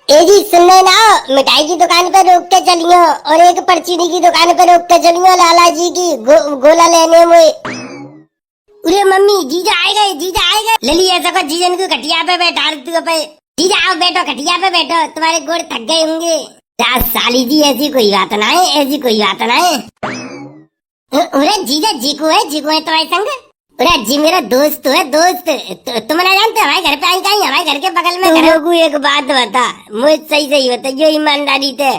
ए जी सुनने ना, मिठाई की दुकान पे रोक के चलियो और एक परचीनी की दुकान पे रोक के चलियो लाला जी की गोला लेने में। अरे मम्मी जीजा आए गए, जीजा आए गए। ले ली ऐसा को जीजन को खटिया पे बैठा तू पे। जीजा आओ बैठो, खटिया पे बैठो, तुम्हारे गोड़ थक गए होंगे। साली जी ऐसी कोई बात ना है, ऐसी कोई बात ना है। अरे जीजा जीकू है तुम्हारे संग। अरे जी मेरा दोस्त है, दोस्त। तुम ना जानते हमारे घर पे आई कहीं, हमारे घर के बगल में घर। को एक बात बता, मुझे सही सही बता, जो ईमानदारी थे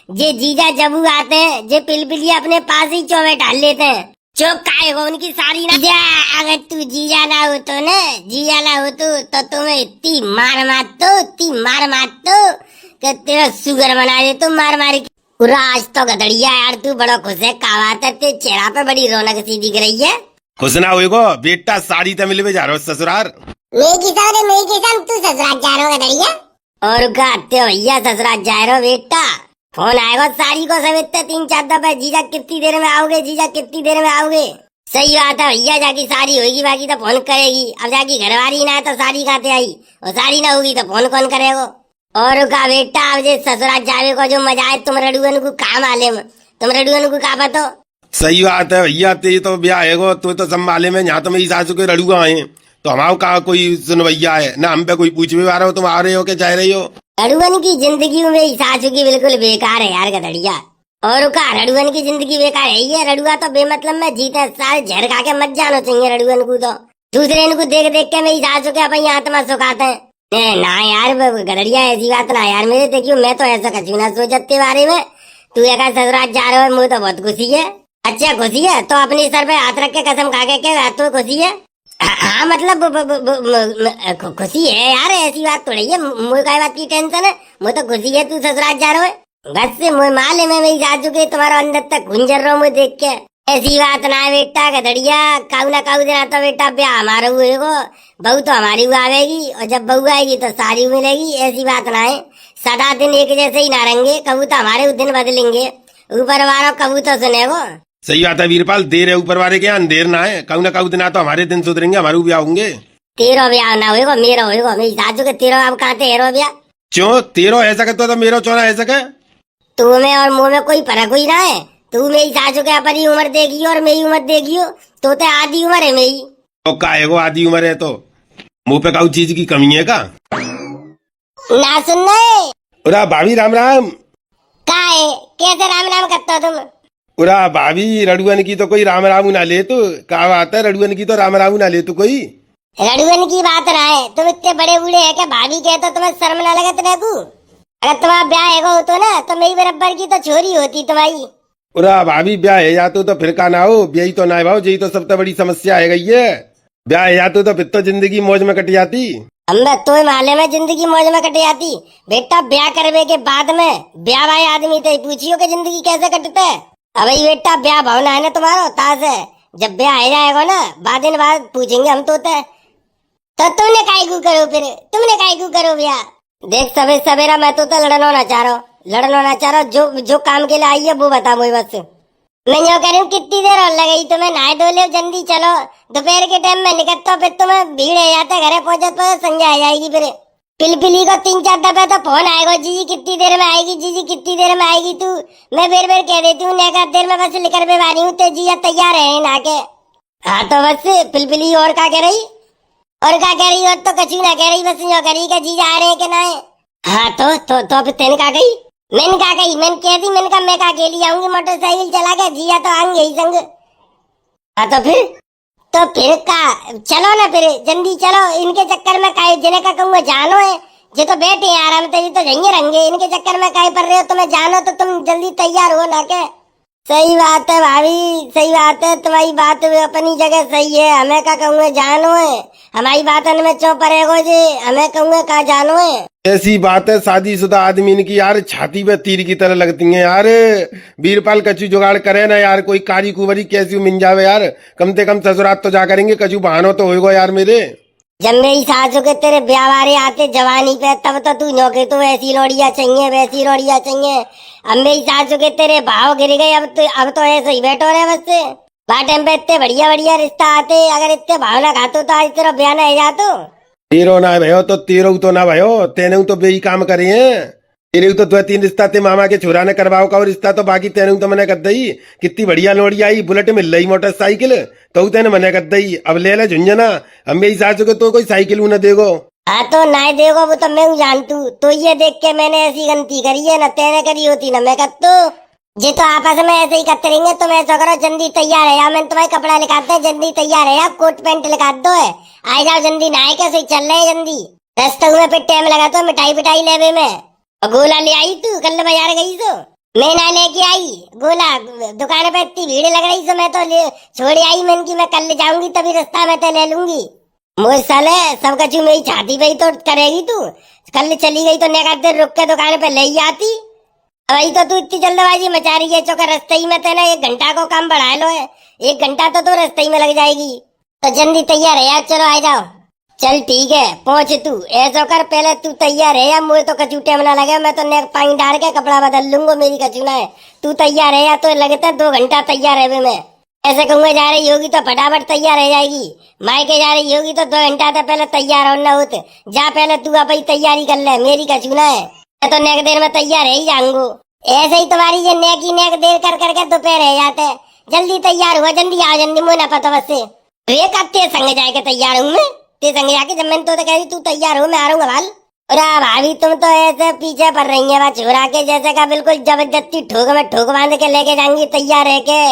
जे जीजा जबू आते हैं जे पिलपिलिया अपने पास ही चौबे डाल लेते हैं। चुप काय हो उनकी सारी ना। अगर तू जीजा ना हो तो ना, जीजा ना हो तो तुम्हें इतनी मार मार तो कि तेरा सुगर बना दे तो मार मार के। पूरा आज तो गधड़िया यार, तू बड़ा खुश है, कावाता ते चेहरा पे बड़ी रौनक सी दिख रही है। खुश ना होएगो बेटा, साड़ी तो मिलवे जा रहा हो ससुराल। मैं किसान तू ससुराल जा रहा गधड़िया। और गाते हो भैया ससुराल जा रहा हो बेटा। फोन आएगा साड़ी को समेटते 3-4 दफे, जीजा कितनी देर में आओगे, जीजा कितनी देर में आओगे। सही बात है भैया, जाकी साड़ी होगी बाकी तो फोन करेगी। अब जाकी घरवाली ना है तो साड़ी खाते आई, और साड़ी ना होगी तो फोन कौन करेगा। और का बेटा अब ससुराल जावे को जो मजा है, तुम रडुअन को कहा मालूम, तुम रडुअन को कहा पतो। सही बात है भैया, ते तो ब्याह है तो संभाले में, यहाँ तो मेरी सासू के रड़ुआ आए तो हमारा कहा कोई सुनवैया है ना, हम पे कोई पूछ भी आ रहा हो, तुम आ रहे हो के जा रही हो। रड़ुअन की जिंदगी में सासू की बिल्कुल बेकार है यार गधड़िया। और का रडुअन की जिंदगी बेकार है ये, रडुआ तो बेमतलब में जीते सारे झर खा के मत जानो चाहिए रडुअन को। तो दूसरे इनको देख देख के मेरी सासू के अपन आत्मा सुखाते हैं ना यार। गधड़िया ऐसी बात ना यार, मेरे देखियो मैं तो ऐसा कछु ना सोचते बारे में। तू एक ससुराल जा रहा है, मुझे तो बहुत खुशी है। अच्छा खुशी है तो अपने सर पे हाथ रख के कसम खा के तो खुशी है। हाँ मतलब खुशी है यार, ऐसी बात थोड़ी है। मुझे काय बात की टेंशन है, मुझे तो खुशी है तू ससुराल जा रहा है। बस से मुझे मालूम है मेरी सासू के तुम्हारा अंदर तक गुंजर रहा हूँ मुझे देख के। ऐसी बात ना है बेटा गधड़िया, काऊ ना काऊ देना तो बेटा ब्याह हमारा हुए को, बहू तो हमारी हुआ आवेगी, और जब बहू आएगी तो सारी मिलेगी। ऐसी बात ना है, सदा दिन एक जैसे ही ना रहेंगे, कबू तो हमारे दिन बदलेंगे। ऊपर वालों कबू तो सुनेगो। सही बात है वीरपाल, देर है ऊपर वाले के यहाँ अंधेर ना है, कऊ ना कऊ दिन तो हमारे दिन सुधरेंगे, हमारे ब्याह होंगे। तेरो ब्याह ना होगा, मेरा होगा। मेरी सासू के तेरो अब कहाँ थे हेरो ब्याह। क्यों तेरो ऐसा करता तो मेरा चौरा ऐसा कर। तुम्हें और मुँह में कोई फर्क हुई ना है। तू मेरी सासू के अपनी उम्र देखी और मेरी उम्र देखी हो तो आधी उम्र है मेरी। तो काहे को आधी उम्र है तो मुँह पे काऊ चीज की कमी है का ना सुनने। उरा भाभी राम राम। का है कैसे राम राम करता तुम। उरा भाभी रडुअन की तो कोई राम राम ना ले, तो कहा बात है रडुअन की तो राम राम ना ले तू कोई। रडुअन की बात ना है, तुम इतने बड़े बूढ़े है क्या भाभी कहते तुम्हें शर्म ना लगे तेरे को। अगर तुम्हारा ब्याह है तो ना तो मेरी बराबर की तो छोरी होती तुम्हारी। उरा भाभी ब्याह है जाते तो फिर का ना हो, ब्याह तो ना है भाव, यही तो सबसे बड़ी समस्या है गई है। ब्याह है जाते तो फिर तो जिंदगी मौज में कट जाती। हम तो माले में जिंदगी मौज में कट जाती बेटा। ब्याह करने के बाद में ब्याह भाई आदमी तो पूछियो कि जिंदगी कैसे कटते है। अब बेटा ब्याह भावना है ना तुम्हारा ताज है, जब ब्याह आ जाएगा ना बाद पूछेंगे हम तो तुमने काहे को करो, फिर तुमने काहे को करो ब्याह। देख सवेरा मैं तो लड़ना ना चाह रहा हूँ। जो काम के लिए आई है वो बता मुझे बस। मैं यो कह रही हूँ कितनी देर और लगेगी तुम्हें, नहाए धो ले जल्दी चलो। दोपहर के टाइम में निकलता फिर तुम्हें भीड़ है जाता, घरे पहुंचते संध्या आ जाएगी। फिर पिलपिली को 3-4 दफे तो फोन आएगा, जीजी कितनी देर में आएगी, जीजी कितनी देर में आएगी। तू मैं बेर कह देती हूँ नेका देर में बस लेकर बेवारी हूँ, तो जीजा तैयार है ना के। हाँ तो बस पिलपिली और क्या कह रही, और क्या कह रही, और तो कछु ना कह रही, बस यो करी कि जीजा आ रहे हैं कि ना है। हाँ तो फिर तेन का गई, मैंने कहा गई, मैंने कह दी, मैंने कहा मैं का अकेली आऊंगी मोटरसाइकिल चला के, जीजा तो आएंगे ही संग। हाँ तो फिर का चलो ना, फिर जल्दी चलो। इनके चक्कर में काहे जिन्हें का कहूँगा जानो है, जे तो बैठे हैं आराम से, तो झंगे रंगे। इनके चक्कर में काहे पड़ रहे हो, तुम्हें जानो तो तुम जल्दी तैयार हो ना के। सही बात है भाभी, सही बात है, तुम्हारी बात अपनी जगह सही है। हमें का कहूँगा जानो है, हमारी बात में चौ पड़ेगो जी, हमें कहूँगा का जानो है। ऐसी बात है शादीशुदा आदमी इनकी यार छाती पे तीर की तरह लगती है यार। वीरपाल कचू जुगाड़ करे ना यार, कोई कारी कुबरी कैसी मिल जावे यार, कम से कम ससुरात तो जा करेंगे, कचू बहानो तो होएगा यार मेरे। जब मेरी सासू के तेरे ब्याह वारे आते जवानी पे, तब तो तू नौके तो ऐसी लोड़िया चाहिए वैसी लोड़िया चाहिए। अब मेरी सासू के तेरे भाव गिर गए, अब तो ऐसे ही बैठो रहे बस से। टाइम पे इतने बढ़िया रिश्ता आते, अगर इतने भाव ना खातो तो आज तेरा ब्याह ना जातो। तेरो ना भयो तो तेरो तो ना भयो, तेने तो बेही काम करे हैं। तेरे तो 2-3 रिश्ता ते मामा के छोरा ने करवाओ का, और रिश्ता तो बाकी तेरे तो मैंने कर दई। कितनी बढ़िया लोड़ी आई, बुलेट मिल रही, मोटरसाइकिल तो तेने मैंने कर दई। अब ले ले झुंझना, हम मेरी सास को तो कोई साइकिल न देगो। हाँ तो ना देखो, वो तो मैं हूँ जानतू। तो ये देख के मैंने ऐसी गलती करी है, ना तेने करी होती ना मैं करतू। जे तो आपस में ऐसे ही करते रहेंगे तो मैं ऐसा करो, जल्दी तैयार है या मैं तुम्हारे कपड़ा लिखाते हैं, जल्दी तैयार है या कोट पैंट लिखा दो है। आ जाओ जल्दी, नहाए कैसे चल रहे हैं जल्दी। रास्ते में फिर टाइम लगा तो मिठाई पिटाई लेवे में। और गोला ले आई तू, कल बाजार गई तो मैं ना लेके आई गोला। दुकान पे इतनी भीड़ लग रही तो मैं तो छोड़ आई। मैंने की मैं कल ले जाऊंगी, तभी रास्ता में तो ले लूंगी। मुझ साले सब कछु मेरी छाती पे ही तो करेगी तू। कल चली गई तो नेका देर रुक के दुकान पे ले ही आती। वही तो तू इतनी जल्दबाजी मचा रही है, चौका रास्ते ही में तेना 1 घंटा को काम बढ़ा लो है। 1 घंटा तो रास्ते ही में लग जाएगी। तो जल्दी तैयार है यार, चलो आ जाओ। चल ठीक है, पहुंच तू। ऐसा कर, पहले तू तैयार है या मुझे तो कचू टाइम ना लगे, मैं तो नेक पानी डाल के कपड़ा बदल लूंगा, मेरी कचू ना है। तू तैयार है या तो लगता है 2 घंटा तैयार है मैं। ऐसे कहूंगा जा रही होगी तो फटाफट तैयार रह जाएगी। मायके जा रही होगी तो 2 घंटा तो पहले तैयार होना होते। जा पहले तू अपनी तैयारी कर ले, मेरी कचू ना है। मैं तो नेक देर में तैयार है ही जाऊंगो। ऐसे ही तुम्हारी ये नेक ही नेक देर कर करके दोपहर रह जाते। जल्दी तैयार हुआ, जल्दी आ, जल्दी मुझे ना पता बस से वे करते संग जाके तैयार हूँ मैं। ते संग जाके जब मैंने तो कह रही तू तैयार हो, मैं आ रहूंगा भाल। अरे भाभी तुम तो ऐसे पीछे पड़ रही है छोरा के जैसे का, बिल्कुल जबरदस्ती ठोक में ठोक बांध के लेके जाएंगी तैयार है के।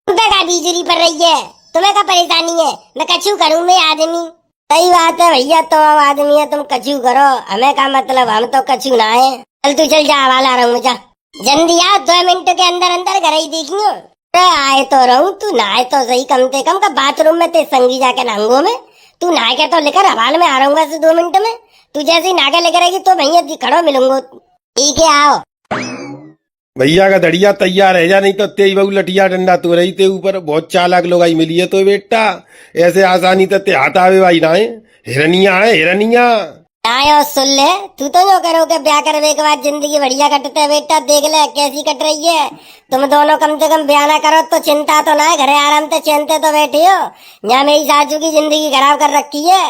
तुम्हें का बिजली पड़ रही है, तुम्हें का परेशानी है, मैं कछू करूँ मैं आदमी। सही बात है भैया, तुम आदमी है, तुम कछू करो, हमें का मतलब, हम तो कछू ना है। चल तू चल जा, वाला आ रहा हूँ, जा जल्दी आ, 2 मिनट के अंदर अंदर घर ही देखियो। आए तो रहूं, तू नहाए तो सही कम से कम का बाथरूम में ते संगी जाके नहाऊंगो मैं। तू नहा के तो लेकर हवाल में आ रहूंगा 2 मिनट में। तू जैसे ही नाके लेकर आएगी तो भैया खड़ो मिलूंगो। ठीक है आओ। भैया का दड़िया तैयार है जा, नहीं तो तेई बहू लठिया डंडा तो रही ते ऊपर। बहुत चालाक लोग आई मिली है तो बेटा, ऐसे आसानी तो ते हाथ आवे भाई ना है। हिरनिया है हिरनिया। आयो सुन ले, तू तो जो करो के ब्याह करने के बाद जिंदगी बढ़िया कटते है बेटा। देख ले कैसी कट रही है। तुम दोनों कम से कम ब्याह ना करो तो चिंता तो ना है, घरे आराम से चैनते तो बैठे हो। यहाँ मेरी सासू की जिंदगी खराब कर रखी है।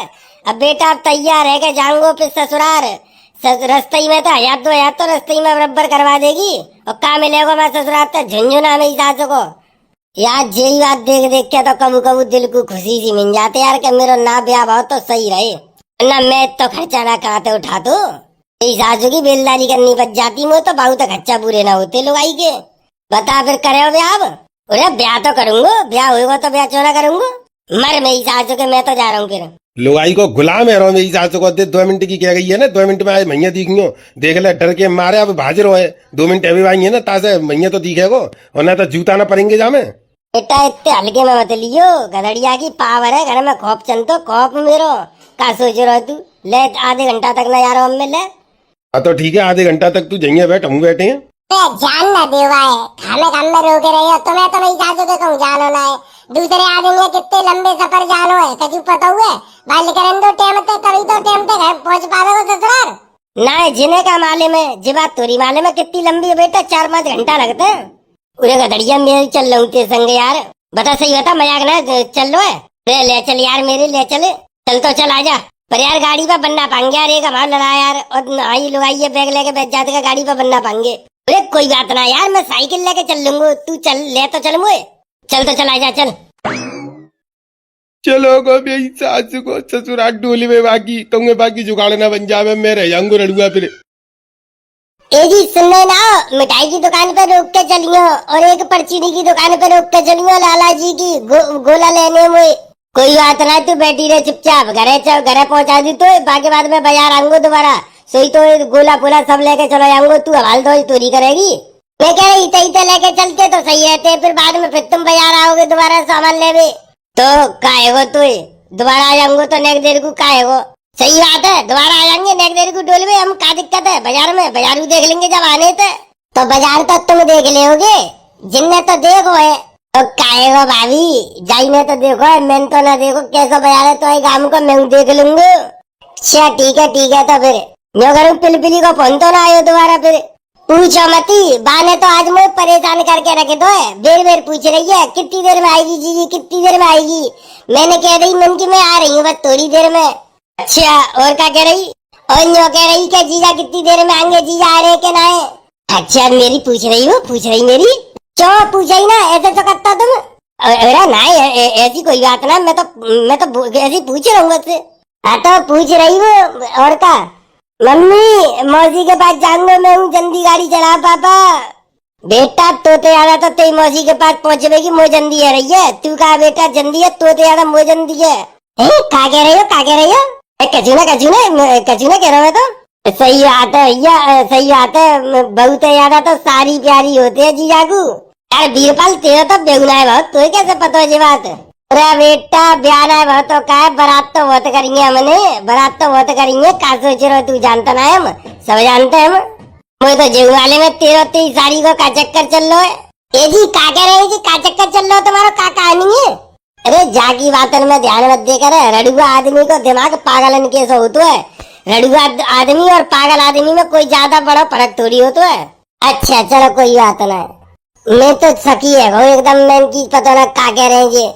अब बेटा अब तैयार है के जाऊंगो फिर ससुराल। रस्ते में तो 1000-2000 तो रस्ते में बराबर करवा देगी। और कहा मिलेगा मैं ससुराल तो झुंझुना मेरी सासू को। यार यही बात देख देख के तो कबू कबू दिल को खुशी सी मिल जाते यार, के मेरा ना ब्याह भाव तो सही रहे ना, मैं तो खर्चा ना कराते उठा तो सासू की बेलदारी करनी बच जाती। मुझे तो बहुत खर्चा पूरे ना होते लोग आई के। बता फिर करे हो ब्याह? अरे ब्याह तो करूंगा, ब्याह होगा तो ब्याह चोरा करूंगा। मर मेरी सासू के, मैं तो जा रहा हूँ फिर। लोगाई को गुलाम है रो, मेरी सासू को 2 मिनट की कह गई है ना, 2 मिनट में आए भैया दिखियो। देख ले डर के मारे अब भाज रो है। 2 मिनट अभी आई है ना, तासे भैया तो दिखेगो, और ना तो जूता ना पड़ेंगे जामे। बेटा इतने हल्के में मत लियो, गधड़िया की पावर है घर में। खौफ चलतो खौफ मेरो का सोच रहा तू। ले आधे घंटा तक ना यार हम ले। हाँ तो ठीक है, आधे घंटा तक तू जइए बैठ, हम बैठे हैं। जान ना देवा है, खाने काम में रोके रही हो। तुम्हें तो नहीं सासू के कहूँ जानो ना है, दूसरे आदमी कितने लंबे सफर जानो है, कभी पता हुए बाल करें दो टेमते, तभी तो टेमते घर पहुँच पावे ससुराल ना। जिन्हें का माले में जी बात तोरी माले में कितनी लंबी है बेटा, 4-5 घंटा लगते हैं। उरे गधड़िया मेरे चल रहा हूँ ते संग यार, बता सही बता, मजाक ना चल लो है। ले चल यार मेरे, ले चले चल तो चल आजा। पर यार गाड़ी पर बनना पाएंगे यार, एक हमारा लड़ा यार, और आई लुगाई है बैग लेके बैठ जाते का गाड़ी पर बनना पाएंगे। अरे कोई बात ना यार, मैं साइकिल लेके चल लूंगा, तू चल ले तो चल मुझे। चल तो चल आजा चल। चलो गो मेरी सासू को ससुराल डोली में, बाकी तुम्हें बाकी जुगाड़ ना बन जावे, मैं रह जाऊंगा रड़ुआ फिर। जी सुनने ना, मिठाई की दुकान पे रोक के चलियो और एक परचीनी की दुकान पे रोक के चलियो, लाला जी की गोला लेने में। कोई बात ना, तू बैठी रहे चुपचाप, घरे पहुंचा दी तो बाकी बाद में बाजार आऊंगा दोबारा। सोई तो गोला पोला सब लेके चलो जाऊंगा, तू हवाल दो चोरी करेगी। मैं कह रही इते लेके चलते तो सही रहते, फिर बाद में फिर तुम बाजार आओगे दोबारा सामान लेवे तो काहेगो तू दोबारा आ जाऊंगा तो नेक देर को काहेगो। सही बात है, दोबारा आ जाएंगे नेक देर को डोल में। हम क्या दिक्कत है बाजार में, बाजार भी देख लेंगे जब आने थे। तो बाजार तो तुम देख लेोगे, जिनने तो देखो है तो काहेगो भाभी, जाइने तो देखो है, मैंने तो ना देखो कैसा बाजार है, तो गांव को मैं देख लूंगा। अच्छा ठीक है तो फिर जो करूँ, पिलपिली को फोन तो ना आयो दोबारा फिर। पूछो मती, बाने तो आज मुझे परेशान करके रखे दो है, बेर बेर पूछ रही है कितनी देर में आएगी जीजी, कितनी देर में आएगी। मैंने कह रही मन की मैं आ रही हूँ बस थोड़ी देर में। अच्छा और क्या कह रही? और न्यो कह रही कि जीजा कितनी देर में आएंगे, जीजा आ रहे के ना है। अच्छा मेरी पूछ रही हो, पूछ रही मेरी, क्यों पूछ रही ना, ऐसे तो करता तुम। अरे ना ऐसी कोई बात ना, मैं तो ऐसी पूछ रहा हूँ बस। हाँ तो पूछ रही हो और का। मम्मी मौसी के पास जाऊंगा मैं हूँ, जल्दी गाड़ी चला पापा। बेटा तोते ज्यादा तो तेरी मौसी के पास पहुंचेगी, मो जल्दी है रही है। तू कहा बेटा जल्दी है, तोते ज्यादा मो जल्दी है। का कह रही हो, का कह रही हो? कचूना कचूना कचूना कह रहा हूँ मैं तो। सही बात है भैया, सही बात है। बहुत ज्यादा तो सारी प्यारी होते है जीजा को। यार बीरपाल तेरा तो बेगुना है बहुत, तो कैसे पता है ये बात? अरे बेटा ब्याह है बहुत तो का है, बारात तो बहुत करेंगे हमने, बारात तो बहुत करेंगे। का सोच रहे हो, तू जानता ना है, हम सब जानते हैं हम। मुझे तो जेऊ वाले में तेरह तेईस साड़ी को का चक्कर चल रहा है। ए जी का कह रहे जी, का चक्कर चल रहा है तुम्हारा, का कहानी है? अरे जागी बातन में ध्यान मत दे कर, रड़ुआ आदमी को दिमाग पागलन के सो होता है। रड़ुआ आदमी और पागल आदमी में कोई ज्यादा बड़ा फर्क थोड़ी होता है। अच्छा चलो कोई बात ना, मैं तो सकी है वो एकदम, मैं की पता ना का कह रहे हैं जी।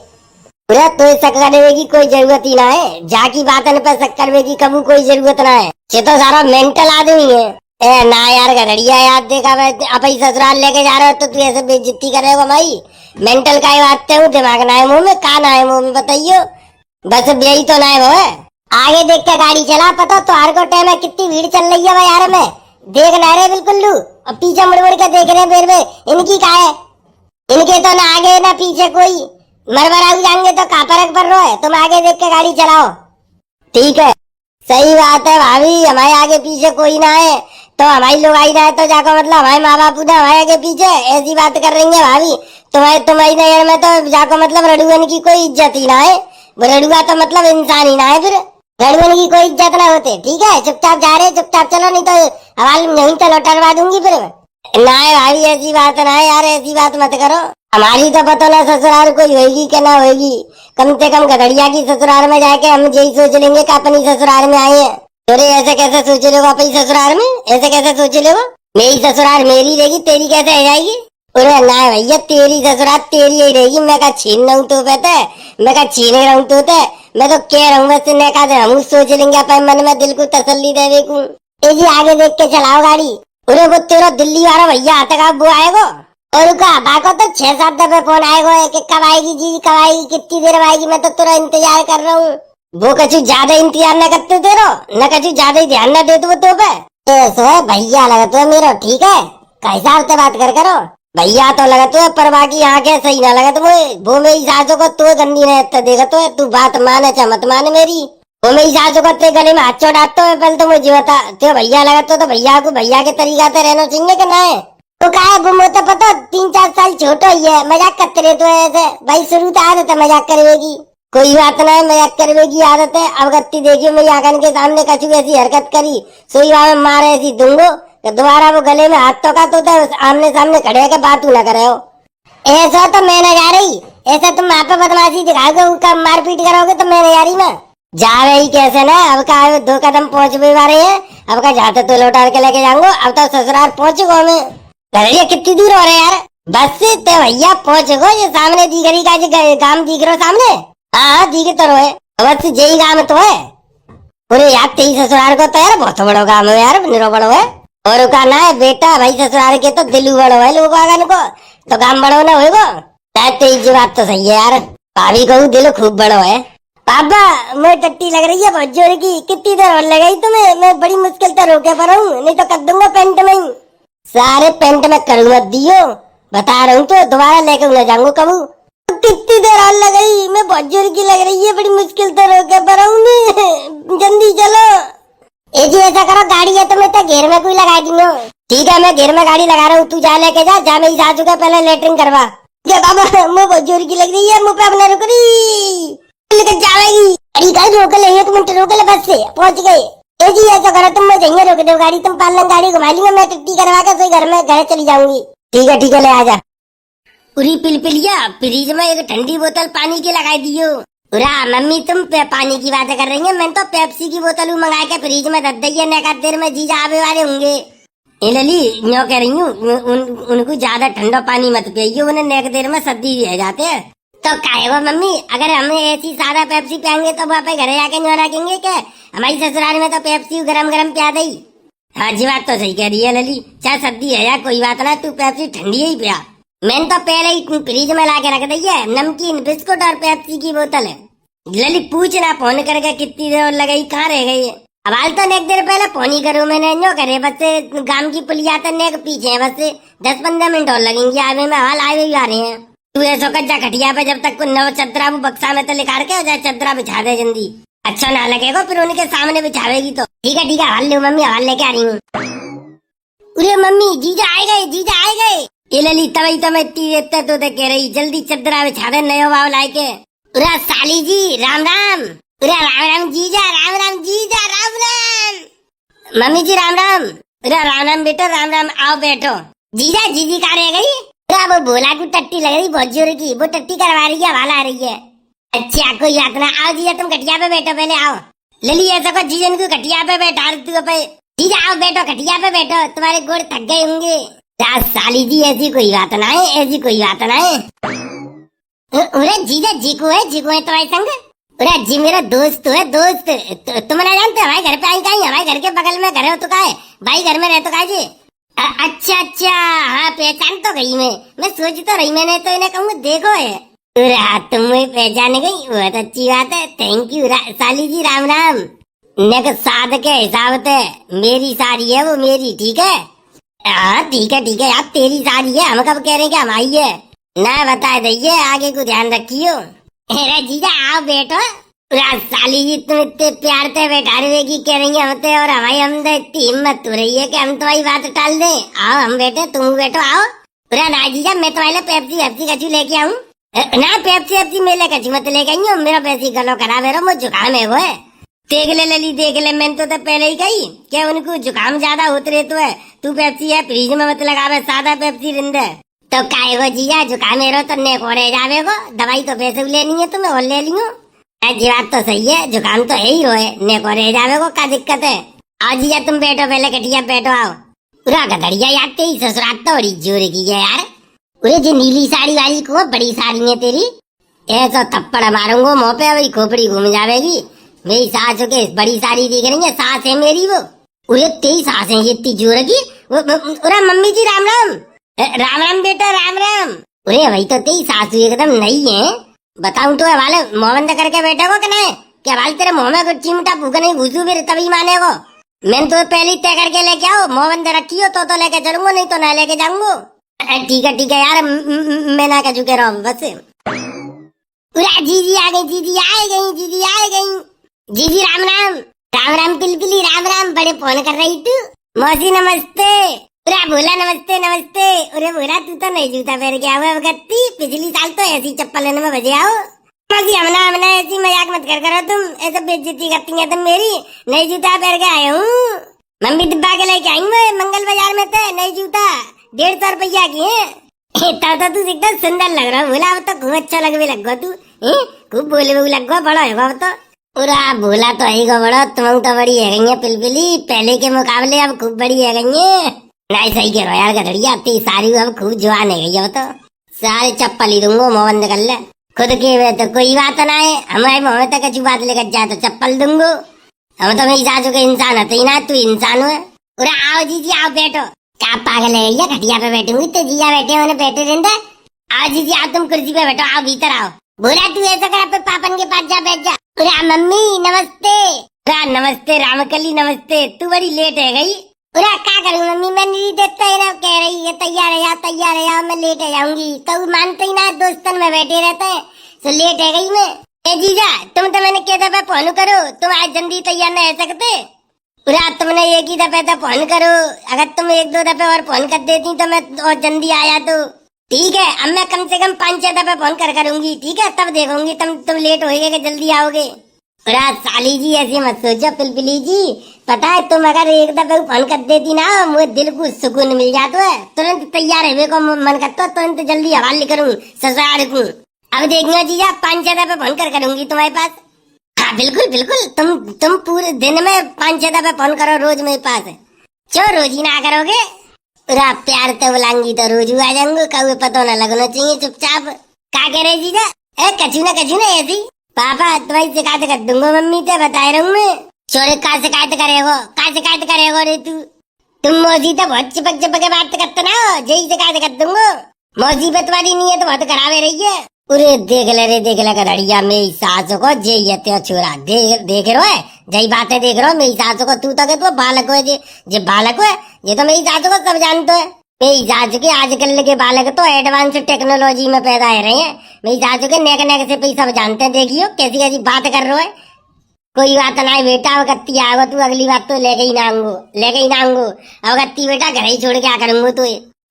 पूरा तो शक करने की कोई जरूरत ही ना है, जाकी बातन पे शक करने की कभी कोई जरूरत ना है। ये तो सारा मेंटल आदमी है। ए ना यार गधड़िया, याद देखा मैं अब ही ससुराल लेके जा रहा हो तो तू ऐसे बेइज्जती कर रहे हो भाई। मेंटल का ही बात हूँ, दिमाग ना है मुंह में, का ना है मुंह में बताइयो। बस यही तो ना है वो है। आगे देख के गाड़ी चला, पता तो हर को टाइम है कितनी भीड़ चल रही है भाई यार में। देख ना रहे बिल्कुल लू, अब पीछे मुड़ मुड़ के देख रहे फिर में, इनकी का है? इनके तो ना आगे ना पीछे कोई, मरमरा जाएंगे तो का फर्क पड़ रहा है। तुम आगे देख के गाड़ी चलाओ, ठीक है? सही बात है भाभी, हमारे आगे पीछे कोई ना है तो हमारी लोग आई ना है तो जाकर मतलब हमारे माँ बाप ने हमारे आगे पीछे ऐसी बात कर रही है भाभी। तुम्हारी नजर में तो जाकर मतलब रड़ुअन की कोई इज्जत ही ना है। रड़ुआ तो मतलब इंसान ही ना है, फिर रड़ुअन की कोई इज्जत ना होते। ठीक है चुपचाप जा रहे, चुपचाप चलो, नहीं तो हवाल नहीं तो लौटवा दूंगी फिर। ना है भाभी ऐसी बात ना है यार, ऐसी बात मत करो। हमारी तो पता ना ससुराल कोई होगी कि ना होगी, कम से कम गधड़िया की ससुराल में जाके हम यही सोच लेंगे कि अपनी ससुराल में आए हैं। अरे ऐसे कैसे सोच ले अपनी ससुराल में, ऐसे कैसे सोच ले? मेरी ससुराल मेरी रहेगी, तेरी कैसे रह जाएगी? अरे ना भैया तेरी ससुराल तेरी ही रहेगी। मैं का छीन रहा हूँ तो कहते, मैं का छीने रहा हूँ तो मैं तो कह रहा हूँ वैसे ने का हम सोच लेंगे अपने मन में, दिल को तसल्ली देवे को। ए जी आगे देख के चलाओ गाड़ी। अरे वो तेरा दिल्ली वाला भैया आता का वो आएगा, और का बाको तो 6-7 दफे फोन आएगा कि कब आएगी जी, कब आएगी, कितनी देर में आएगी। मैं तो तेरा इंतजार कर रहा हूँ। वो कछु ज्यादा इंतजार न करते तेरो, न कछु ज्यादा ही ध्यान न दे तो तो पे ऐसा है भैया लगा तो मेरा, ठीक है? कैसा आपसे बात कर करो, भैया तो लगा तो पर बाकी यहाँ के सही ना लगा तो वो मेरी सासों को तो गंदी नहीं देखा तो तू बात माने चाहे मत माने मेरी। वो मेरी सासों को तेरे गले में हाथ चढ़ाते हो, पहले तो मुझे बता तो भैया लगा तो भैया को भैया के तरीका से रहना चाहिए कि ना है? तो का है वो तो पता 3-4 साल छोटा ही है, मजाक करते रहे तो ऐसे भाई, शुरू तो आदत है मजाक करने की, कोई बात ना है, मजाक करने की आदत है। अब गत्ती देखियो मेरी आंखन के सामने कछु ऐसी हरकत करी, सोई में मारे ऐसी दूंगो कि दोबारा वो गले में हाथ तो का तो आमने सामने खड़े के बात ना करे हो। ऐसा तो मैं न जा रही, ऐसा तुम वहाँ पे बदमाशी दिखाओगे, मारपीट करोगे तो मैं न जा रही। मैं जा रही कैसे ना, अब का 2 कदम पहुँच भी पा रहे हैं, अब का जाते तो लौटा के लेके जाऊंगा। अब तो ससुराल पहुंच गो मैं, घरिया कितनी दूर हो रहे यार? बस से तो भैया पहुंच गो, ये सामने दिख रही का जो गांव दिख रहा सामने। हाँ दिख तो रहे, बस यही गांव तो है। पूरे यार तेईस ससुराल को तो यार बहुत बड़ो गांव है यार, निरो बड़ो है। और का ना है बेटा भाई ससुराल के तो दिलू बड़ो है लोग आगन को, तो गांव बड़ो ना होगा। तेईस बात तो सही है यार, भाभी कहूँ दिल खूब बड़ो है। पापा मैं टट्टी लग रही है बहुत जोर की, कितनी देर और लगाई तुम्हें? मैं बड़ी मुश्किल से रोके पर हूँ, नहीं तो कर दूंगा पेंट में ही। सारे पेंट में कर मत दियो, बता रहा हूँ तो दोबारा लेकर न जाऊंगा कबू। कितनी देर और लगाई, मैं बहुत जोर की लग रही है, बड़ी मुश्किल से रोके पर हूँ, जल्दी चलो। ए जी ऐसा करो गाड़ी है तो मैं तो घेर में कोई लगा दूंगा। ठीक है मैं घेर में गाड़ी लगा रहा हूँ, तू जा लेके जा मेरी सासू का पहले लेटरिंग करवा। बाबा मुँह बहुत जोर की लग रही है, मुँह पे अपना रुक रही लेकर जाएगी गाड़ी, रोक ले 1 मिनट रोक ले, बस से पहुंच गए। ए जी ऐसा करो तुम, मैं जहीं रोक दो गाड़ी, तुम पालन गाड़ी घुमा लियो, मैं टट्टी करवा के घर में घर चली जाऊंगी। ठीक है ले आजा। उरी पिलपिलिया फ्रिज में एक ठंडी बोतल पानी की लगाई दियो। उरा मम्मी तुम पानी की बातें कर रही है, मैं तो पेप्सी की बोतल मंगा के फ्रिज में रख दी है, नेका देर में जीजा आवे वाले होंगे। लली न्यो कह रही हूँ उनको ज्यादा ठंडा पानी मत पियो, उन्हें नेक देर में सर्दी रह जाते हैं। तो काहे वो मम्मी, अगर हम ऐसी सादा पेप्सी पियेंगे तो वहाँ पे घरे आके नहीं रखेंगे क्या? हमारी ससुराल में तो पेप्सी गरम गरम पिया दई। हाँ जी, बात तो सही कह रही है लली, चाहे सर्दी है या कोई बात ना, तू पेप्सी ठंडी ही पिया। मैंने तो पहले ही फ्रिज में ला के रख दी है नमकीन, बिस्कुट और पेप्सी की बोतल है। लली पूछना फोन करके कितनी देर लगई, कहाँ रह गई है? अब हाल तो एक देर पहले फोन ही करूँ मैंने, नो करे बस गांव की पुलिया तो नेक पीछे है, बस 10-15 मिनट और लगेंगे आवे में, हाल आए भी आ रहे हैं। तू ऐसा कच्चा खटिया पे जब तक को नव चदरा वो बक्सा में तो लिखा के हो जाए, चदरा बिछा दे जल्दी, अच्छा ना लगेगा फिर उनके सामने बिछावेगी तो। ठीक है हाल लो मम्मी, हाल लेके आ रही हूँ। अरे मम्मी, जीजा आए गए, जीजा आए गए। ये लली तभी तो मैं इतनी देर तो कह रही, जल्दी चदरा बिछा दे नयो वाव लाए के। अरे साली जी राम राम। अरे राम राम जीजा, राम राम जीजा, राम राम। मम्मी जी राम राम। अरे राम राम बेटो, राम राम, आओ बैठो। जीजा जीजी कहाँ रह गई? वो भोला की टट्टी लग रही बहुत जोर की, वो टट्टी करवा रही है, हवाला आ रही है। अच्छा कोई बात ना, आओ जीजा तुम खटिया पे बैठो, पहले आओ। लली ऐसा को जीजन को खटिया पे बैठा तू पे। जीजा आओ बैठो, खटिया पे बैठो, तुम्हारे गोड़ थक गए होंगे। साली जी ऐसी कोई बात ना है, ऐसी कोई बात ना है। अरे जीजा जीकू है तुम्हारे संग? अरे जी मेरा दोस्त है, दोस्त। तुम ना जानते हमारे घर पे आई कहीं, हमारे घर के बगल में घर हो तो का है भाई, घर में रह तो का जी। अच्छा अच्छा, हाँ पहचान तो गई मैं सोच तो रही, मैंने तो इन्हें कहूँगा देखो है। तुम पहचान गई, बहुत अच्छी बात है, थैंक यू साली जी, राम राम। नेक साध के हिसाब से मेरी साड़ी है वो मेरी, ठीक है? हाँ ठीक है आप तेरी साड़ी है, हम कब कह रहे हैं कि हमारी है ना, बता दीजिए, आगे को ध्यान रखियो। अरे जीजा आओ बैठो। साली जी तुम इतने प्यार से बैठा रहे की कह रही है हमसे, और हमारी हमसे इतनी हिम्मत हो रही है कि हम तुम्हारी बात टाल दे। आओ हम बैठे, तुम बैठो, आओ। पूरा ना जीजा, मैं तुम्हारे पेप्सी कचू लेके आऊँ ना, पेप्सी मेले कचू मत लेके आई, मेरा पैसे गलो खराब है, मुझे जुकाम है वो है। देख ले लली देख ले, मैंने तो पहले ही कही कि उनको जुकाम ज्यादा होते रहते है, तू पेप्सी है फ्रिज में मत लगावे, सादा पेप्सी रिंदे तो काहे गो जीजा, जुकाम है तो ने को रह जावे गो, दवाई तो पैसे लेनी है तुम्हें और ले लियो। जी बात तो सही है, जुकाम तो है ही हो, ने को रह जावे को क्या दिक्कत है? आओ जीजा तुम बैठो, पहले कटिया बैठो, आओ। पूरा गधड़िया यार, तेरी ससुराल तो बड़ी जोर की है यार। अरे जो नीली साड़ी वाली को बड़ी साड़ी है तेरी, ऐसा थप्पड़ मारूंगा मुँह पे, वही खोपड़ी घूम जावेगी। मेरी सास के बड़ी साड़ी दिख रही है, सास है मेरी वो। अरे तेरी सास है ये इतनी जोर की? अरे मम्मी जी राम राम। राम राम बेटा, राम राम। अरे वही तो तेरी सासू एकदम नहीं है, बताऊं तो वाले मुंह बंद करके बैठे को क्या है, क्या वाले तेरे मुंह में कुछ चिमटा भूख नहीं घुसू फिर तभी माने को। मैंने तो पहले ही तय करके लेके आओ, मुंह बंद रखियो तो लेके चलूंगा, नहीं तो ना लेके जाऊंगा। ठीक है यार, मैं ना कह चुके रहो बस। जीजी आ गई, जीजी आ गई, जीजी आ गई। जीजी राम राम। राम राम पिलपिली, राम राम, बड़े फोन कर रही तू। मौसी नमस्ते। अरे भोला नमस्ते नमस्ते। अरे भोला तू तो नहीं जूता पहन के आओ गत्ती, पिछली साल तो ऐसी चप्पल लेने में बजे आओ। मौसी हमना ऐसी मजाक मत करो तुम, ऐसे बेइज्जती करती है तुम मेरी। नई जूता पहन के आए हूँ, मम्मी डिब्बा के लेके आई मैं मंगल बाजार में थे, नई जूता 150 रुपया की है। तब तो तू एकदम सुंदर लग रहा है भोला, तो खूब अच्छा लग तू, खूब बोले लग बड़ा है तो। पूरा भोला तो है बड़ा, तुम तो बड़ी है गई पिलपिली, पहले के मुकाबले अब खूब बड़ी है गई। नहीं सही कह रहा यार गधड़िया, तेरी सारी अब खूब जवान है गई, अब तो सारे चप्पल ही दूंगा, मुँह बंद कर ले। खुद के वे तो कोई बात ना है, हमारे मुँह तक कचू बात लेकर जाए तो चप्पल दूंगो। हम तो मेरी सासू के इंसान होते ही ना, तू इंसान है। अरे आओ जीजी आओ बैठो, क्या पागल है भैया, खटिया पे बैठूंगी तो जीजा बैठे होने बैठे रहते। आओ जीजी आओ, तुम कुर्सी पे बैठो, आओ भीतर आओ। बोला तू ऐसा कर अपने पापन के पास जा बैठ जा। अरे मम्मी नमस्ते। नमस्ते रामकली नमस्ते, तू बड़ी लेट है गई। अरे क्या करूँ मम्मी, मैं नहीं देता है ना, कह रही है तैयार है मैं लेट है जाऊंगी, तो मानते ही ना, दोस्तन में बैठे रहते हैं, तो लेट है गई मैं। ए जीजा तुम तो मैंने कह दफा फोन करो, तुम आज जल्दी तैयार नहीं रह सकते। पूरा तुमने एक ही दफे तो फोन करो, अगर तुम 1-2 दफे और फोन कर देती तो मैं और जल्दी आया तो ठीक है। अब मैं कम से कम 5-6 दफे फोन करूंगी, ठीक है, तब देखूंगी तुम लेट होगे कि जल्दी आओगे। पूरा साली जी ऐसी मत सोचो पिलपिली जी, पता है तुम अगर एक दफे फोन कर देती ना, मुझे दिल को सुकून मिल जाता है, तुरंत तैयार है को मन करता, तुरंत जल्दी हवाले करूँ ससुराल को। अब देखना जीजा 5-6 दफे फोन करूंगी तुम्हारे पास। हाँ बिल्कुल, तुम पूरे दिन में 5-6 दफे फोन करो रोज मेरे पास। क्यों रोज ही ना करोगे? पूरा प्यार तो बुलाऊंगी तो रोज आ जाऊंगी, कभी पता न लगना चाहिए चुपचाप। क्या कह रहे जीजा? ए कछु ना ऐसी पापा तुम्हारी शिकायत कर दूंगा मम्मी से बताए रहूं मैं। छोरे का शिकायत करेगो रे तुम मौसी तो बहुत चिपक चिपक के बात करते ना हो, यही शिकायत कर दूंगा। मौसी पे तुम्हारी नीयत बहुत खराब है रही है। अरे देख ले कदड़िया मेरी सास को जे ये छोरा देख रहो है जही बातें देख रहो मेरी सास को। तू तो बालक हो जे बालक है ये तो मेरी सास को सब जानते है। मेरी सास के आजकल के बालक तो एडवांस टेक्नोलॉजी में पैदा हो रहे हैं। मेरी सास के नेक से पे सब जानते हैं। देखियो कैसी कैसी बात कर रहे है। कोई बात ना है बेटा, अवगत्ती आओ तू अगली बात तो लेके ही ना आऊंगो। अवगत्ती बेटा घर ही छोड़ के आ करूंगो तो।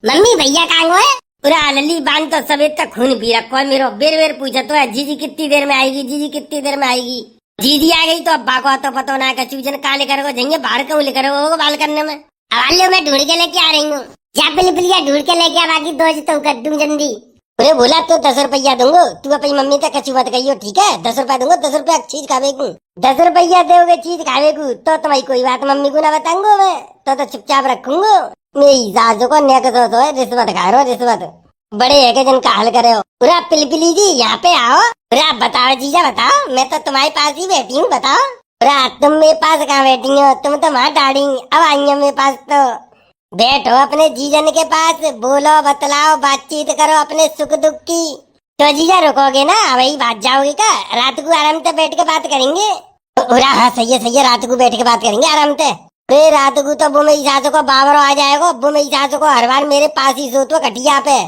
मम्मी भैया कहाँ है? पूरा लल्ली बांध तो सवेर तक खून पी रखो है मेरो। बेर पूछा तो है जीजी कितनी देर में आएगी, जीजी कितनी देर में आएगी। जीजी आ गई तो अब्बा को तो पता ना कचूजन काले करो जाइए बाहर क्यों लेकर होगा बाल करने में। अब मैं ढूंढ के लेके आ रही हूँ। जा पिलिया ढूंढ के लेके आ, बाकी दो तो कर दूं जल्दी। अरे बोला तो 10 रुपया दूंगो, तू अपनी मम्मी तक कचू मत कहियो ठीक है। 10 रुपया दूंगो, 10 रुपया चीज खावे को। 10 रुपया दोगे चीज खावे को तो तुम्हारी कोई बात मम्मी को ना बताऊंगो मैं, तो चुपचाप रखूंगो। मेरी सासू को नेक तो है रिश्वत खा रहे हो, रिश्वत बड़े है के जन का हल करे हो। पूरा पिलपिली जी यहाँ पे आओ। पूरा बताओ जीजा बताओ, मैं तो तुम्हारे पास ही बैठी हूँ बताओ। पूरा तुम मेरे पास कहाँ बैठी हो, तुम तो वहाँ डाड़ी अब आई हो मेरे पास। तो बैठो अपने जीजन के पास, बोलो बतलाओ बातचीत करो अपने सुख दुख की। तो जीजा रुकोगे ना वही बात जाओगे क्या? रात को आराम से बैठ के बात करेंगे। हाँ सही है रात को बैठ के बात करेंगे आराम से। अरे रात को तो वो मेरी सासू को बाबरो आ जाएगा। वो मेरी सासू को हर बार मेरे पास ही सोतो खटिया पे।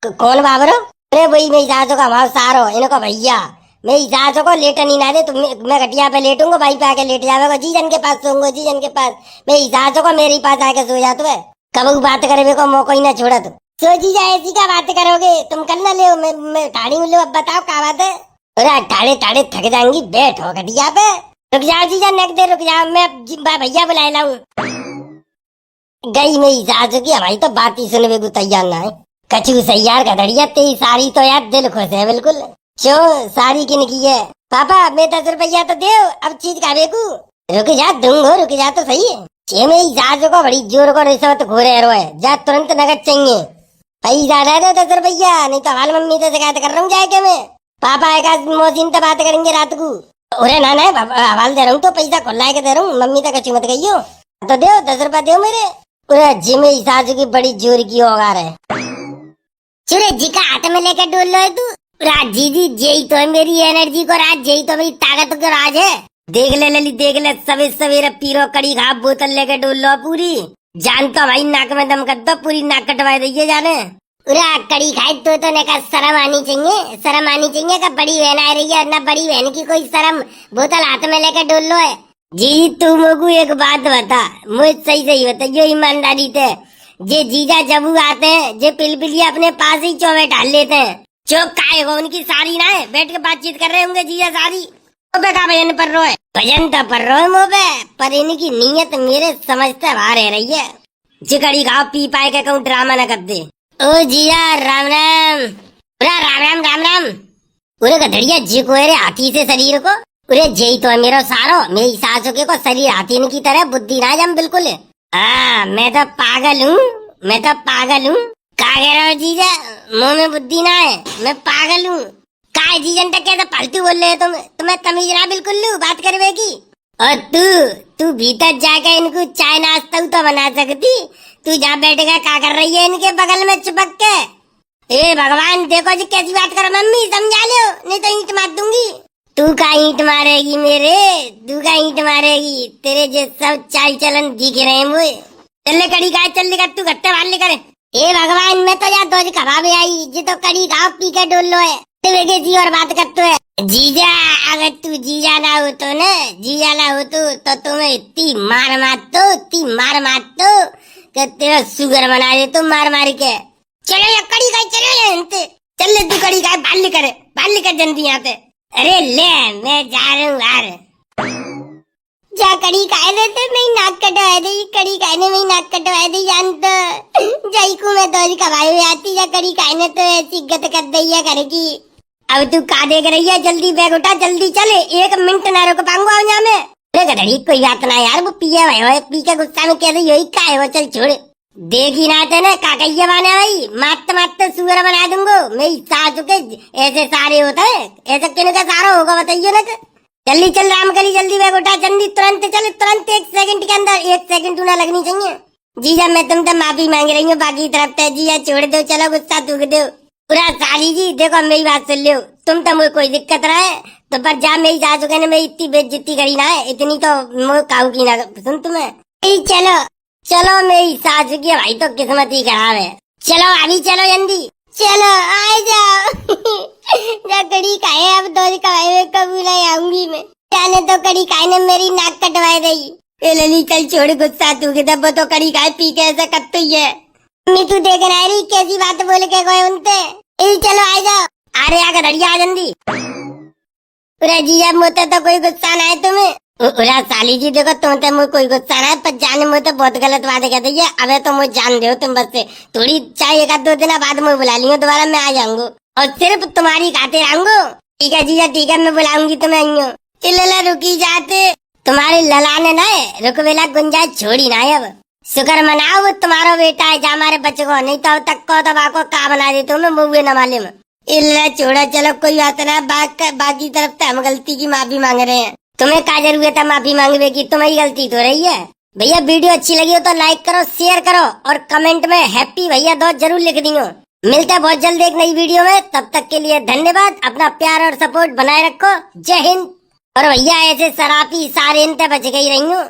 कौन बाबरो? अरे वही मेरी सासू का भाव सारो इनको भैया। मेरी सासू को लेटनी ना दे तुम, मैं खटिया पे लेटूंगा भाई पे आके लेट जाएगा। जीजन के पास सोऊंगा, जीजन के पास। मेरी सासू को मेरे पास आके सो जाते है। कब बात करे को मौका ही ना छोड़ा तो। सो जीजा ऐसी क्या बात करोगे तुम? कर ना ले मैं ठाड़ी लो। अब बताओ क्या बात है? अरे ठाड़े थक जाएंगी, बैठो खटिया पे। रुक जाओ जीजा नेक दे रुक जाओ, मैं भैया बुलाए लाऊं। गई मेरी सासू की हमारी तो बात ही सुनने को तैयार ना है। कचू सही यार गधड़िया तेरी साड़ी तो यार दिल खुश है बिल्कुल। क्यों साड़ी किन की है? पापा मैं 10 रुपया तो दे अब चीज का बेकू। रुक जा दूंगो, रुक जा तो सही है। छे मेरी सासू को बड़ी जोर को रिश्वत घोरे रो है। जा तुरंत नगद चाहिए पैसा दे दो 10 रुपया, नहीं तो हाल मम्मी से शिकायत कर रहा हूँ जाके मैं। पापा एक मोहसिन से बात करेंगे रात को। अरे ना हवाल दे रहा हूँ तो पैसा खुला के दे रहा हूँ। मम्मी तक मत कहियो तो दो 10 रुपया दो मेरे। पूरा जी मेरी सासू की बड़ी जोर की होगार है। चुरे जी का हाथ में लेकर डोल लो तू। राज जी यही तो है मेरी एनर्जी को राज, यही तो मेरी ताकत को राज है। देख ले लली देख ले सवेरे पीरो कड़ी खा बोतल लेके डोल लो पूरी। जान तो भाई नाक में दम कर दो, पूरी नाक कटवा दीजिए जाने। पूरा कड़ी खाए तो ने का शर्म आनी चाहिए, शर्म आनी चाहिए। का बड़ी बहन आ रही है ना, बड़ी बहन की कोई शर्म। बोतल हाथ में लेकर डोल लो है। जी तू मुझको एक बात बता, मुझे सही बता जो ईमानदारी थे। जे जीजा जबू आते हैं जे पिलपिलिया अपने पास ही चौबे डाल लेते हैं। चौक काय हो उनकी सारी ना है, बैठ के बातचीत कर रहे होंगे जीजा सारी। मोबे का भजन पर रो है, भजन तो पर रो है मोबे, पर इनकी नीयत मेरे समझते बाहर रह रही है। जिकड़ी खाओ पी पाए के कहूँ ड्रामा न कर दे। ओ जीजा राम राम। पूरा राम राम। पूरे गधड़िया जी को रे हाथी से शरीर को। पूरे जई तो है मेरा सारो, मेरी सासू के को शरीर हाथी की तरह बुद्धि ना जम बिल्कुल। मैं तो पागल हूँ, मैं तो पागल हूँ। क्या कह रहे हो जीजा? मुंह में बुद्धि ना है, मैं पागल हूँ। काय जीजन तक कैसे फालतू बोल रहे हो तुम? तुम्हें तमीज ना बिल्कुल लू बात करवे की। और तू भीतर जाके इनको चाय नाश्ता तो बना सकती। तू जहाँ बैठ गया क्या कर रही है इनके बगल में चिपक के? ए भगवान देखो जी कैसी बात करो। मम्मी समझा लो नहीं तो ईंट मार दूंगी। तू का ईंट मारेगी मेरे? तू का ईंट मारेगी? तेरे जो सब चाल चलन दिख रहे हैं मुझे। चल कड़ी खाए, चल लेकर तू गत्ते वाल लेकर। ए भगवान मैं तो यहाँ दो खराबे आई जी तो कड़ी खाओ पी के डोल लो है। जी और बात करते है जीजा। अगर तू जीजा ना हो तो ना, जीजा ना हो तो तुम्हें इतनी मार मार तो कि तेरा सुगर बना दे तो मार के। चलो या कड़ी खाए, चलो चल ले तू कड़ी खाए, बाल लेकर जल्दी यहाँ पे। अरे ले मैं जा रहा हूँ यार। जा कड़ी खाए देते नहीं नाक कटवा दे, कड़ी खाने में नाक कटवा दे जान तो जाई को मैं तो कबाई हुई आती। जा कड़ी खाने तो ऐसी गत कर दैया करेगी। अब तू का देख रही है? जल्दी बैग उठा, जल्दी चले, 1 मिनट ना रोक पाऊंगा यहाँ में। गधड़ी कोई बात ना यार, वो पिए भाई पी के गुस्सा में कह रही हो क्या है वो। चल छोड़ देख ही ना थे ना काकैया बने भाई, मात मात सुअर बना दूंगो मैं सासू के। ऐसे सारे होता है, ऐसा किन का सारा होगा बताइए ना। जल्दी चल रामकली, जल्दी बैग उठा, जल्दी तुरंत चल, तुरंत 1 सेकंड के अंदर, 1 सेकंड ना लगनी चाहिए। जीजा मैं तुमसे माफी मांग रही हूँ, बाकी तरफ से जीजा छोड़ दो, चलो गुस्सा थूक दो पूरा। साली जी देखो मेरी बात सुन लो, तुम तो मुझे कोई दिक्कत ना है तो पर जा मेरी सासू के ने मेरी इतनी बेइज्जती करी ना है, इतनी तो मुझे काऊ की ना सुन तुम्हें। चलो चलो मेरी सासू की भाई तो किस्मत ही खराब है। चलो अभी चलो जल्दी चलो, आ जाओ। जब कड़ी खाए अब दो कमाई में कबूल आऊंगी मैं, जाने तो कड़ी खाए ने मेरी नाक कटवाए रही। लली चल छोड़ गुस्सा तू के, दबो तो कड़ी खाए पी के ऐसा करते ही है। मम्मी तू देख ना रही कैसी बात बोल के गए उनसे। चलो आ जाओ, अरे आकर धड़िया आ जल्दी। पूरा जीजा मुझे तो कोई गुस्सा ना है तुम्हें। उरा साली जी देखो तुम तो मुझे कोई गुस्सा ना है, पर जाने मुझे तो बहुत गलत बातें कहते हैं। अबे तो मुझे जान दो तुम, बस से थोड़ी चाहे 1-2 दिन बाद मुझे बुला लियो दोबारा, मैं आ जाऊंगा और सिर्फ तुम्हारी खाते रहूंगा। ठीक है जीजा ठीक है, मैं बुलाऊंगी तुम्हें। अइयो चिल्ला रुकी जाते, तुम्हारी ललाने ना है रुक वेला गुंजाइश छोड़ी ना है। अब शुक्र मनाओ वो तुम्हारा बेटा है जा हमारे बच्चे को, नहीं तो अब तक को दबा को का बना देते हो मैं मुँह न मालूम। इल्ला छोड़ा चलो कोई बात ना, बाकी तरफ से हम गलती की माफी मांग रहे हैं। तुम्हें का जरूरत है माफी मांगने की, तुम्हारी गलती तो रही है। भैया वीडियो अच्छी लगी हो तो लाइक करो, शेयर करो और कमेंट में हैप्पी भैया 2 जरूर लिख दियो। मिलते हैं बहुत जल्द एक नई वीडियो में, तब तक के लिए धन्यवाद। अपना प्यार और सपोर्ट बनाए रखो। जय हिंद। और भैया ऐसे शराबी सारे इन बच गई रही हूँ।